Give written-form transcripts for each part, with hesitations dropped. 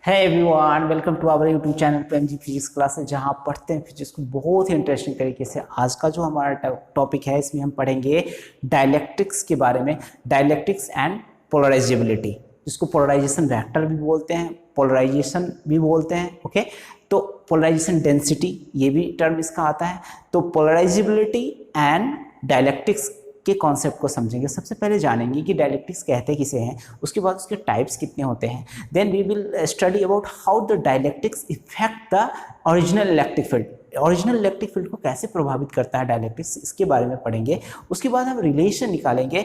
है everyone, welcome to our YouTube channel PMG physics classes, जहां आप पढ़ते हैं फिजिक्स को बहुत ही इंटरेस्टिंग तरीके से। आज का जो हमारा टॉपिक है, इसमें हम पढ़ेंगे डाइलेक्ट्रिक्स के बारे में। डाइलेक्ट्रिक्स एंड पोलराइजेबिलिटी, जिसको पोलराइजेशन वेक्टर भी बोलते हैं, पोलराइजेशन भी बोलते हैं। ओके, तो पोलराइजेशन डेंसिटी, ये भी टर्म इसका आता है। तो पोलराइजेबिलिटी एंड डाइलेक्ट्रिक्स के कॉन्सेप्ट को समझेंगे। सबसे पहले जानेंगे कि डाइलेक्ट्रिक्स कहते किसे हैं, उसके बाद उसके टाइप्स कितने होते हैं। Then we will study about how the dielectrics effect the original electric field. Original electric field को कैसे प्रभावित करता है डाइलेक्ट्रिक्स, इसके बारे में पढ़ेंगे। उसके बाद हम रिलेशन निकालेंगे,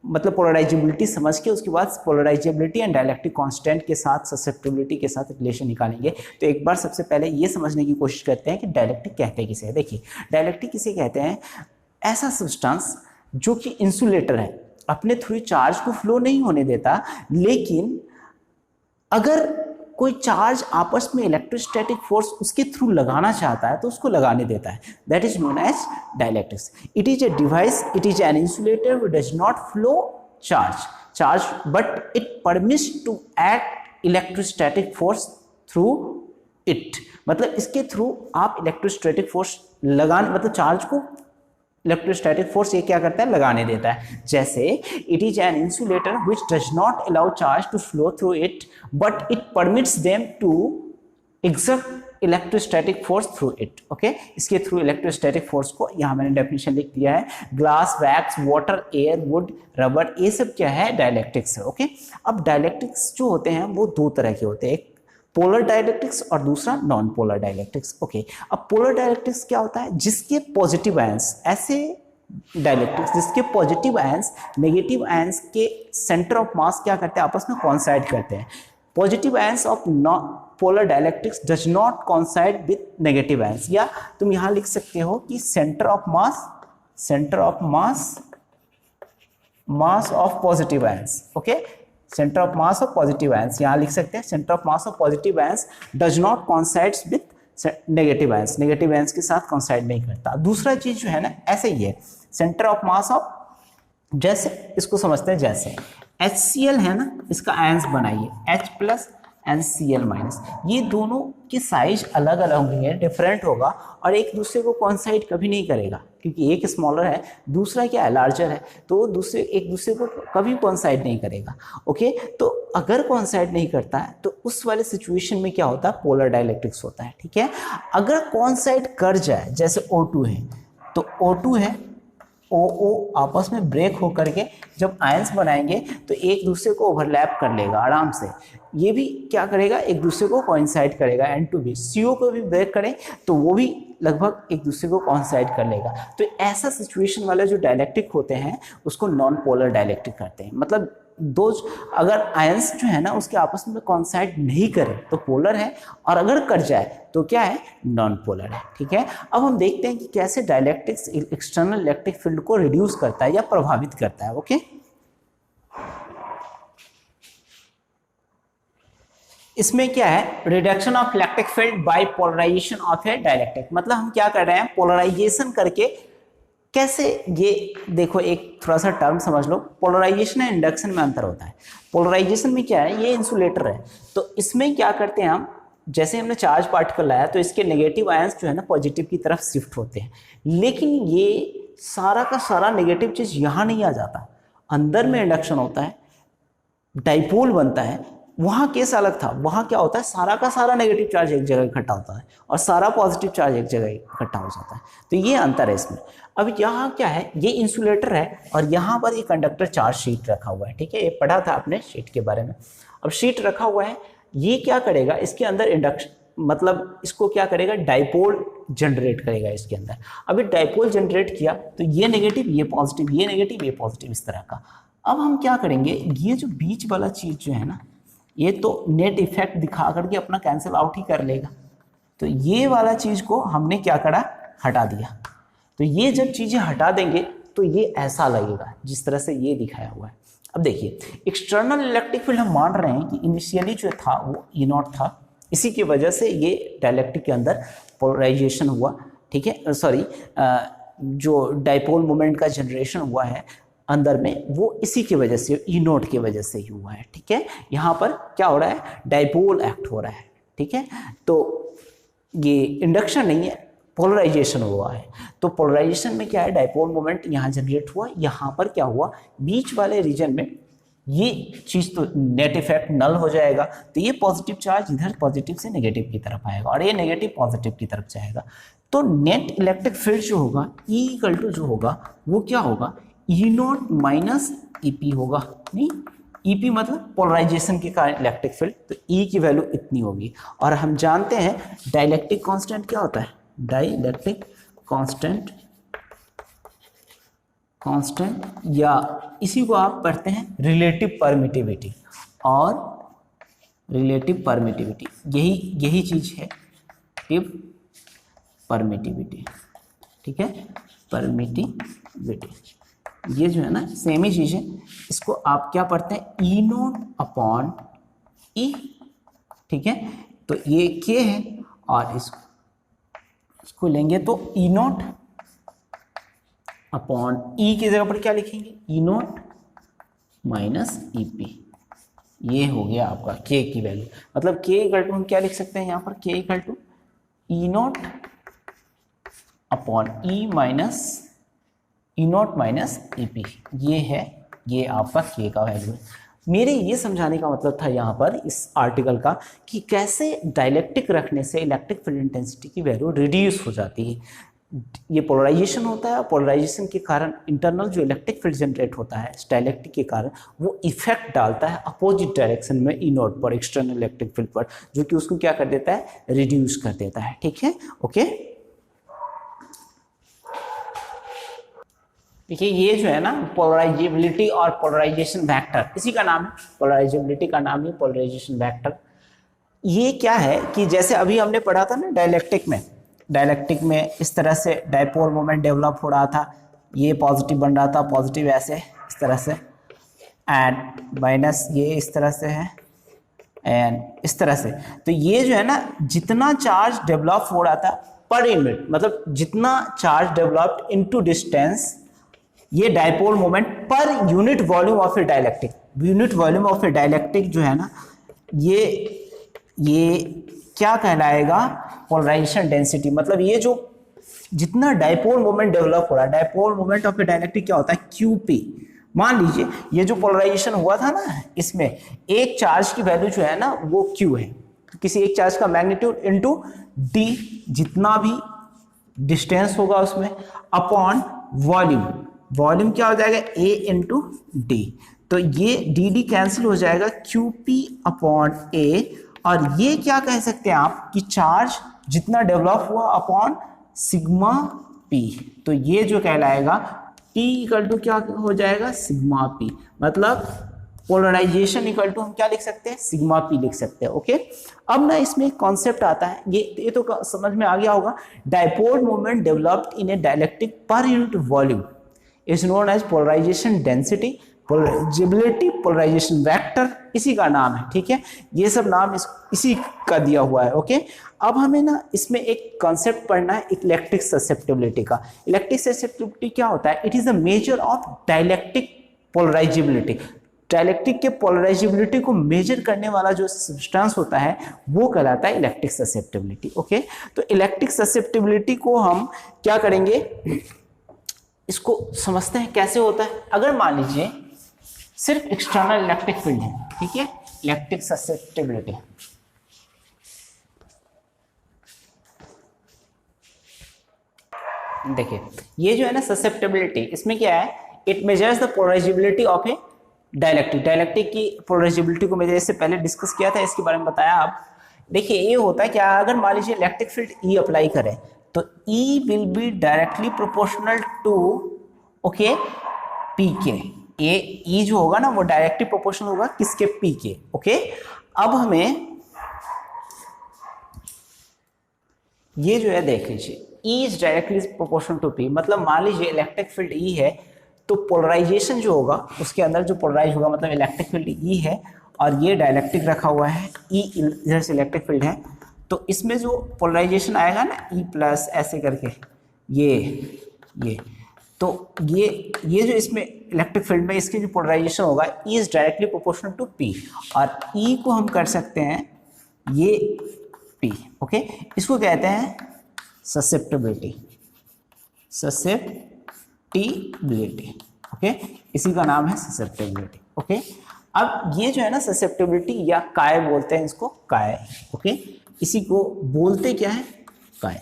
मतलब पोलराइजेबिलिटी समझ के उसके बाद पोलराइजेबिलिटी एंड डाइलेक्ट्रिक कांस्टेंट के साथ ससेप्टिबिलिटी के साथ रिलेशन निकालेंगे। तो एक बार सबसे पहले ये समझने की कोशिश करते हैं कि डाइलेक्ट्रिक कहते किसे है। देखिए, डाइलेक्ट्रिक किसे कहते हैं? ऐसा सब्सटेंस जो कि इंसुलेटर है, अपने थ्रू चार्ज को फ्लो नहीं होने देता, लेकिन अगर कोई चार्ज आपस में इलेक्ट्रोस्टैटिक फोर्स उसके थ्रू लगाना चाहता है तो उसको लगाने देता है। That is known as dielectrics. It is a device, it is an insulator which does not flow charge but it permits to act electrostatic force through it. मतलब इसके थ्रू आप इलेक्ट्रोस्टैटिक फोर्स लगाने, मतलब चार्ज को electrostatic force ये क्या करता है? लगाने देता है। जैसे it is an insulator which does not allow charge to flow through it but it permits them to exert electrostatic force through it. Okay, इसके थ्रू इलेक्ट्रोस्टैटिक फोर्स को यहाँ मैंने डेफिनेशन लिख दिया है। Glass, wax, water, air, wood, rubber, ये सब क्या है? डाइलेक्ट्रिक्स है। ओके, अब डाइलेक्ट्रिक्स जो होते हैं वो दो तरह के होते हैं, एक पोलर डाइलेक्ट्रिक्स और दूसरा नॉन पोलर डाइलेक्ट्रिक्स। ओके, अब पोलर डाइलेक्ट्रिक्स क्या होता है? जिसके पॉजिटिव आयंस, ऐसे डाइलेक्ट्रिक्स जिसके पॉजिटिव आयंस नेगेटिव आयंस के सेंटर ऑफ मास क्या करते हैं? आपस में कॉन्साइड करते हैं। Positive ions of polar dielectrics does not कॉन्साइड with negative ions, या तुम यहां लिख सकते हो कि centre of mass of positive ions. Okay, centre of mass of positive ions, यहां लिख सकते हैं centre of mass of positive ions does not कॉन्साइड with negative ions, negative ions के साथ कॉन्साइड नहीं करता। दूसरा चीज जो है ना, ऐसे ही है, सेंटर ऑफ मास ऑफ, जैसे इसको समझते हैं, जैसे HCl है ना, इसका आयंस बनाइए H+ NCl-, ये दोनों की साइज अलग अलग होंगे, डिफरेंट होगा, और एक दूसरे को कॉन्साइड कभी नहीं करेगा, क्योंकि एक स्मॉलर है, दूसरा क्या है? लार्जर है, तो दूसरे एक दूसरे को कभी कॉन्साइड नहीं करेगा। ओके, तो अगर कॉन्साइड नहीं करता है तो उस वाले सिचुएशन में क्या होता है? पोलर डाइलेक्ट्रिक्स होता है। ठीक है, अगर कॉन्साइड कर जाए, जैसे O2 है, तो O2 है, OO आपस में ब्रेक होकर के जब आयंस बनाएंगे तो एक दूसरे को ओवरलैप कर लेगा आराम से। ये भी क्या करेगा? एक दूसरे को कोइंसाइड करेगा। N2 भी, CO को भी ब्रेक करें तो वो भी लगभग एक दूसरे को कोइंसाइड कर लेगा। तो ऐसा सिचुएशन वाले जो डाइलेक्ट्रिक होते हैं उसको नॉन पोलर डाइलेक्ट्रिक कहते हैं। मतलब दो, अगर आयंस जो है ना उसके आपस में कॉन्साइड नहीं करे तो पोलर है, और अगर कर जाए तो क्या है? नॉन पोलर है। ठीक है, अब हम देखते हैं कि कैसे डाइलेक्ट्रिक्स एक्सटर्नल इलेक्ट्रिक फील्ड को रिड्यूस करता है या प्रभावित करता है। ओके, इसमें क्या है? Reduction of electric field by polarisation of a dielectric. मतलब हम क्या कर रहे हैं? पोलराइजेशन करके। कैसे? ये देखो, एक थोड़ा सा टर्म समझ लो, पोलराइजेशन और इंडक्शन में अंतर होता है। पोलराइजेशन में क्या है? ये इंसुलेटर है, तो इसमें क्या करते हैं हम, जैसे हमने चार्ज पार्टिकल लाया तो इसके नेगेटिव आयंस जो है ना पॉजिटिव की तरफ शिफ्ट होते हैं, लेकिन ये सारा का सारा नेगेटिव चीज यहां नहीं आ जाता, अंदर में इंडक्शन होता है, डाइपोल बनता है। वहां केस अलग था, वहां क्या होता है? सारा का सारा नेगेटिव चार्ज एक जगह इकट्ठा होता है और सारा पॉजिटिव चार्ज एक जगह इकट्ठा हो जाता है। तो ये अंतर है इसमें। अब यहाँ क्या है? ये इंसुलेटर है और यहाँ पर एक कंडक्टर चार्ज शीट रखा हुआ है। ठीक है, ये पढ़ा था आपने शीट के बारे में। अब शीट रखा हुआ है, ये क्या करेगा? इसके अंदर इंडक्शन, मतलब इसको क्या करेगा? डाइपोल जनरेट करेगा इसके अंदर। अब ये डाइपोल जनरेट किया तो ये नेगेटिव, ये पॉजिटिव, ये नेगेटिव, ये पॉजिटिव, इस तरह का। अब हम क्या करेंगे? ये जो बीच वाला चीज जो है ना, ये तो नेट इफेक्ट दिखा करके अपना कैंसिल आउट ही कर लेगा, तो ये वाला चीज को हमने क्या करा? हटा दिया। तो ये जब चीजें हटा देंगे तो ये ऐसा लगेगा जिस तरह से ये दिखाया हुआ है। अब देखिए, एक्सटर्नल इलेक्ट्रिक फील्ड हम मान रहे हैं कि इनिशियली जो था वो E0 था, इसी की वजह से ये डाइलेक्ट्रिक के अंदर पोलराइजेशन हुआ। ठीक है, सॉरी, जो डाइपोल मोमेंट का जनरेशन हुआ है, अंदर में, वो इसी की वजह से, ई नोट की वजह से ही हुआ है। ठीक है, यहाँ पर क्या हो रहा है, डाइपोल एक्ट हो रहा है। ठीक है, तो ये इंडक्शन नहीं है, पोलराइजेशन हुआ है। तो पोलराइजेशन में क्या है, डाइपोल मोमेंट यहाँ जनरेट हुआ, यहाँ पर क्या हुआ, बीच वाले रीजन में ये चीज तो नेट इफेक्ट नल हो जाएगा, तो ये पॉजिटिव चार्ज इधर पॉजिटिव से नेगेटिव की तरफ आएगा और ये नेगेटिव पॉजिटिव की तरफ जाएगा। तो नेट इलेक्ट्रिक फील्ड जो होगा E इक्वल टू जो होगा वो क्या होगा, ई नॉट माइनस ईपी होगा। नहीं, ईपी मतलब पोलराइजेशन के कारण इलेक्ट्रिक फील्ड, तो ई की वैल्यू इतनी होगी। और हम जानते हैं डाइलेक्ट्रिक कांस्टेंट क्या होता है, डाइलेक्ट्रिक कांस्टेंट या इसी को आप पढ़ते हैं रिलेटिव परमिटिविटी, और रिलेटिव परमिटिविटी यही चीज है रिलेटिव परमिटिविटी। ठीक है, परमिटिविटी ये जो है ना सेम ही चीज है। इसको आप क्या पढ़ते हैं, ई नोट अपॉन ई। ठीक है, तो ये के है और इसको लेंगे तो ई नोट अपॉन ई की जगह पर क्या लिखेंगे, ई नोट माइनस ई पी। ये हो गया आपका के की वैल्यू, मतलब के इक्वल टू हम क्या लिख सकते हैं यहाँ पर, K equal to E naught upon E naught minus E P. ये है, ये आपका के का वैल्यू है। मेरे ये समझाने का मतलब था यहाँ पर इस आर्टिकल का कि कैसे डाइलेक्ट्रिक रखने से इलेक्ट्रिक फील्ड इंटेंसिटी की वैल्यू रिड्यूस हो जाती है। ये पोलराइजेशन होता है, पोलराइजेशन के कारण इंटरनल जो इलेक्ट्रिक फील्ड जनरेट होता है डाइलेक्ट्रिक के कारण, वो इफेक्ट डालता है अपोजिट डायरेक्शन में ई नोट पर, एक्सटर्नल इलेक्ट्रिक फील्ड पर, जो कि उसको क्या कर देता है, रिड्यूस कर देता है। ठीक है, ओके। देखिए ये जो है ना पोलराइजेबिलिटी और पोलराइजेशन वेक्टर, इसी का नाम है, पोलराइजेबिलिटी का नाम है पोलराइजेशन वेक्टर। ये क्या है कि जैसे अभी हमने पढ़ा था ना डाइलेक्ट्रिक में इस तरह से डाइपोल मोमेंट डेवलप हो रहा था, ये पॉजिटिव बन रहा था, पॉजिटिव ऐसे इस तरह से, एंड माइनस ये इस तरह से है, एंड इस तरह से। तो ये जो है ना जितना चार्ज डेवलप हो रहा था पर यूनिट, मतलब जितना चार्ज डेवलप्ड इनटू डिस्टेंस, ये डाइपोल मोमेंट पर unit volume of a dielectric, unit volume of a dielectric जो है ना, ये क्या कहलाएगा, पोलराइजेशन डेंसिटी। मतलब ये जो जितना डाइपोल मोमेंट डेवलप हो रहा है, dipole moment of a dielectric क्या होता है, क्यूपी। मान लीजिए ये जो पोलराइजेशन हुआ था ना, इसमें एक चार्ज की वैल्यू जो है ना वो क्यू है, तो किसी एक चार्ज का मैग्नीट्यूड इनटू डी, जितना भी डिस्टेंस होगा उसमें, अपॉन वॉल्यूम क्या हो जाएगा, ए इंटू डी। तो ये डी डी कैंसिल हो जाएगा, क्यू पी अपॉन ए, और ये क्या कह सकते हैं आप कि चार्ज जितना डेवलप हुआ अपॉन सिग्मा पी। तो ये जो कहलाएगा P इक्वल टू क्या हो जाएगा, सिग्मा पी। मतलब पोलराइजेशन इक्वल टू हम क्या लिख सकते हैं, सिग्मा पी लिख सकते हैं। ओके, अब ना इसमें एक कॉन्सेप्ट आता है, ये तो समझ में आ गया होगा, dipole moment developed in a dielectric per unit volume is known as polarisation density, polarisability, polarisation vector, इसी का नाम है। ठीक है, ये सब नाम इसी का दिया हुआ है। ओके, अब हमें ना इसमें एक कॉन्सेप्ट पढ़ना है इलेक्ट्रिक ससेप्टिबिलिटी का। इलेक्ट्रिक ससेप्टिबिलिटी क्या होता है, it is a measure of dielectric polarisability. Dielectric के पोलराइजेबिलिटी को मेजर करने वाला जो सब्सटेंस होता है वो कहलाता है इलेक्ट्रिक ससेप्टिबिलिटी। ओके, तो इलेक्ट्रिक ससेप्टिबिलिटी को हम क्या करेंगे, इसको समझते हैं कैसे होता है। अगर मान लीजिए सिर्फ एक्सटर्नल इलेक्ट्रिक फील्ड है, ठीक है, इलेक्ट्रिक ससेप्टिबिलिटी, देखिए ये जो है ना ससेप्टिबिलिटी, इसमें क्या है, it measures the polarisability of a dielectric. Dielectric की पोलराइजेबिलिटी को मैंने इससे पहले डिस्कस किया था, इसके बारे में बताया। आप देखिए ये होता है क्या, अगर मान लीजिए इलेक्ट्रिक फील्ड ई अप्लाई करें तो E will be directly proportional to okay P K. ये ई जो होगा ना वो डायरेक्टली प्रोपोर्शनल होगा किसके, पी के। ओके, अब हमें ये जो है देख लीजिए, E is directly proportional to P, मतलब मान लीजिए इलेक्ट्रिक फील्ड ई है तो पोलराइजेशन जो होगा उसके अंदर जो पोलराइज होगा, मतलब इलेक्ट्रिक फील्ड ई है और ये डाइलेक्ट्रिक रखा हुआ है, ई इधर से इलेक्ट्रिक फील्ड है, तो इसमें जो पोलराइजेशन आएगा ना ई प्लस ऐसे करके ये तो ये जो इसमें इलेक्ट्रिक फील्ड में इसकी जो पोलराइजेशन होगा E is directly proportional to P, और E को हम कर सकते हैं ये P, ओके। इसको कहते हैं ससेप्टिबिलिटी, ससेप्टिबिलिटी, ओके, इसी का नाम है ससेप्टिबिलिटी, ओके। अब ये जो है ना ससेप्टिबिलिटी, या काय बोलते हैं इसको, काय, ओके, इसी को बोलते क्या है, काय,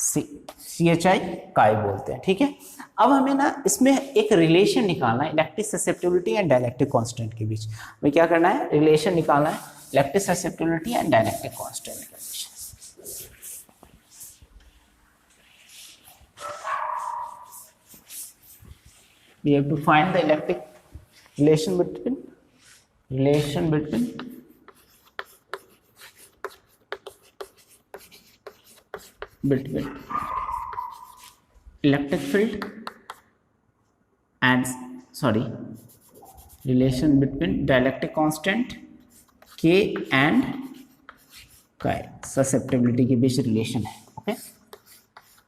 CHI, काय बोलते हैं, ठीक है। अब हमें ना इसमें एक रिलेशन निकालना है electric susceptibility and dielectric constant के बीच। हमें क्या करना है, रिलेशन निकालना है electric susceptibility and dielectric constant के बीच। We have to find the electric relation between electric field and relation between dielectric constant K and chi, susceptibility के बीच रिलेशन है, ओके।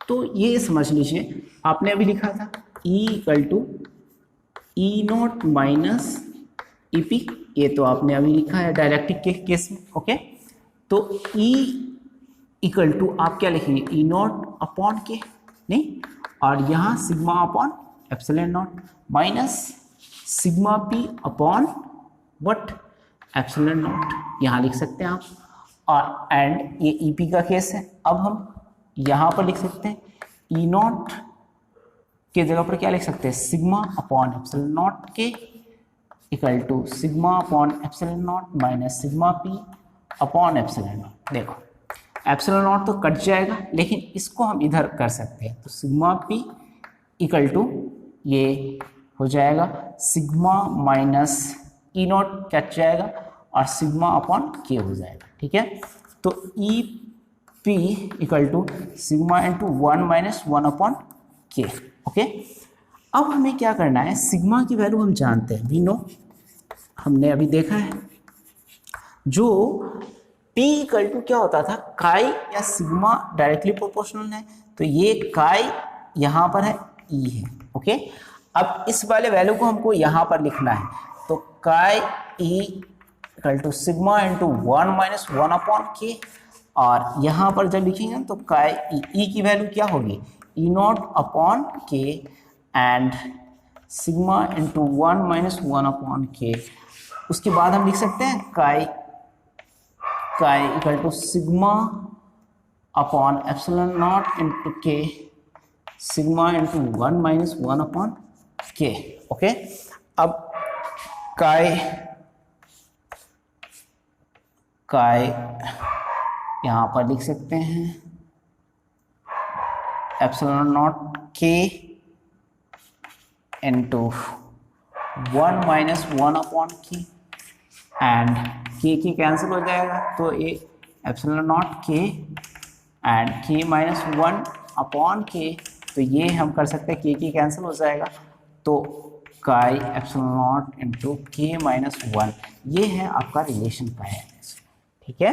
तो ये समझ लीजिए, आपने अभी लिखा था E equal to E0 minus EP, ये तो आपने अभी लिखा है डायलेक्ट्रिक के केस में, ओके। तो E इक्वल टू आप क्या लिखेंगे, E0 अपॉन के, नहीं, और यहाँ sigma upon epsilon naught minus sigma P upon what, epsilon not, यहाँ लिख सकते हैं आप। और एंड ये EP का केस है। अब हम यहाँ पर लिख सकते हैं E0 के जगह पर क्या लिख सकते हैं, sigma upon epsilon naught K equal to sigma upon epsilon naught minus sigma P upon epsilon naught. देखो एप्सिलॉन नॉट तो कट जाएगा, लेकिन इसको हम इधर कर सकते हैं, तो सिग्मा P इक्वल टू ये हो जाएगा सिग्मा माइनस E0 कट जाएगा और सिग्मा अपॉन के हो जाएगा, ठीक है। तो EP equal to sigma into 1 minus 1 upon K, okay. अब हमें क्या करना है, सिग्मा की वैल्यू हम जानते हैं, वी नो, हमने अभी देखा है, जो P इक्वल टू क्या होता था, काई या सिग्मा डायरेक्टली प्रोपोर्शनल है, तो ये काई यहाँ पर है, E है, ओके। अब इस वाले वैल्यू को हमको यहाँ पर लिखना है, तो chi E equal to sigma into 1 minus 1 upon K, और यहाँ पर जब लिखेंगे तो काई E की वैल्यू क्या होगी, E0 upon K and sigma into 1 minus 1 upon K. उसके बाद हम लिख सकते हैं chi equal to sigma upon epsilon naught into K, sigma into 1 minus 1 upon K, okay. अब काई यहाँ पर लिख सकते हैं epsilon naught K into 1 minus 1 upon K, and K cancel हो जाएगा, तो ये epsilon naught K and K minus 1 upon K, तो ये हम कर सकते हैं, के कैंसिल हो जाएगा, तो काई एप्सिलॉन नॉट इंटू के माइनस 1, ये है आपका रिलेशन का है, ठीक है।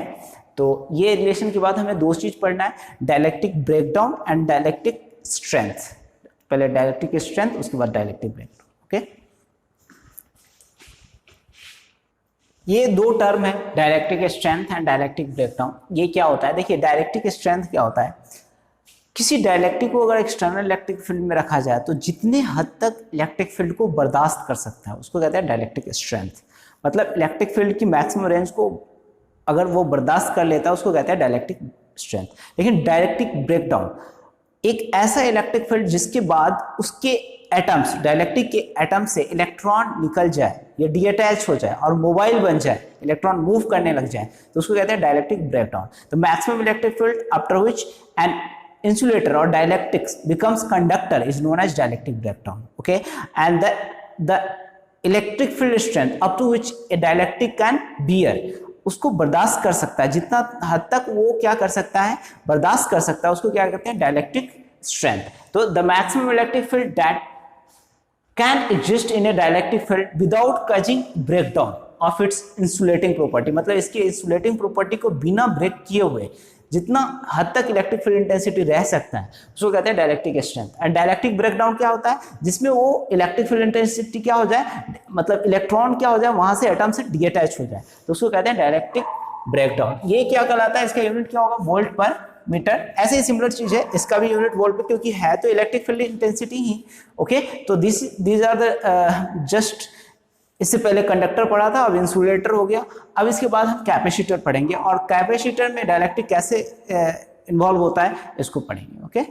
तो ये रिलेशन के बाद हमें दो चीज पढ़ना है, dielectric breakdown and dielectric strength. पहले डायलेक्ट्रिक स्ट्रेंथ, उसके बाद डायलेक्ट्रिक ब्रेकडाउन, ओके। ये दो टर्म है, dielectric strength and dielectric breakdown. ये क्या होता है, देखिए डायलेक्ट्रिक स्ट्रेंथ क्या होता है, किसी डायलेक्ट्रिक को अगर एक्सटर्नल इलेक्ट्रिक फील्ड में रखा जाए तो जितने हद तक इलेक्ट्रिक फील्ड को बर्दाश्त कर सकता है उसको कहते हैं डायलेक्ट्रिक स्ट्रेंथ। मतलब इलेक्ट्रिक फील्ड की मैक्सिमम रेंज को अगर वो बर्दाश्त कर लेता है उसको कहते हैं डायलेक्ट्रिक स्ट्रेंथ। लेकिन डायलेक्ट्रिक ब्रेकडाउन एक ऐसा इलेक्ट्रिक फील्ड जिसके बाद उसके एटम्स, डायलेक्ट्रिक के एटम से इलेक्ट्रॉन निकल जाए या डीअटैच हो जाए और मोबाइल बन जाए, इलेक्ट्रॉन मूव करने लग जाए, तो उसको कहते हैं dielectric breakdown. The maximum electric field after which N insulator or dielectrics becomes conductor is known as dielectric breakdown, okay, and the electric field strength up to which a dielectric can bear, उसको बर्दाश्त कर सकता है, जितना हद तक वो क्या कर सकता है, बर्दाश्त कर सकता है, उसको क्या कहते हैं, डायलेक्ट्रिक स्ट्रेंथ। तो the maximum electric field that can exist in A dielectric field without causing breakdown of its insulating property, मतलब इसकी इंसुलेटिंग प्रॉपर्टी को बिना ब्रेक किए हुए जितना हद तक इलेक्ट्रिक फील्ड इंटेंसिटी रह सकता है उसको कहते हैं dielectric strength. And dielectric breakdown क्या होता है, जिसमें वो इलेक्ट्रिक फील्ड इंटेंसिटी क्या हो जाए, मतलब इलेक्ट्रॉन क्या हो जाए वहां से एटम से डीअटैच हो जाए, तो उसको कहते हैं डाइलेक्ट्रिक ब्रेकडाउन। ये क्या कहलाता है, इसका यूनिट क्या होगा, वोल्ट पर मीटर। ऐसे ही सिमिलर चीज है, इसका भी यूनिट वोल्ट पे, क्योंकि है तो इलेक्ट्रिक फील्ड इंटेंसिटी ही। ओके, तो दीज आर द जस्ट, इससे पहले कंडक्टर पढ़ा था, अब इंसुलेटर हो गया। अब इसके बाद हम कैपेसिटर पढ़ेंगे और कैपेसिटर में डाइलेक्ट्रिक कैसे इन्वॉल्व होता है इसको पढ़ेंगे। ओके।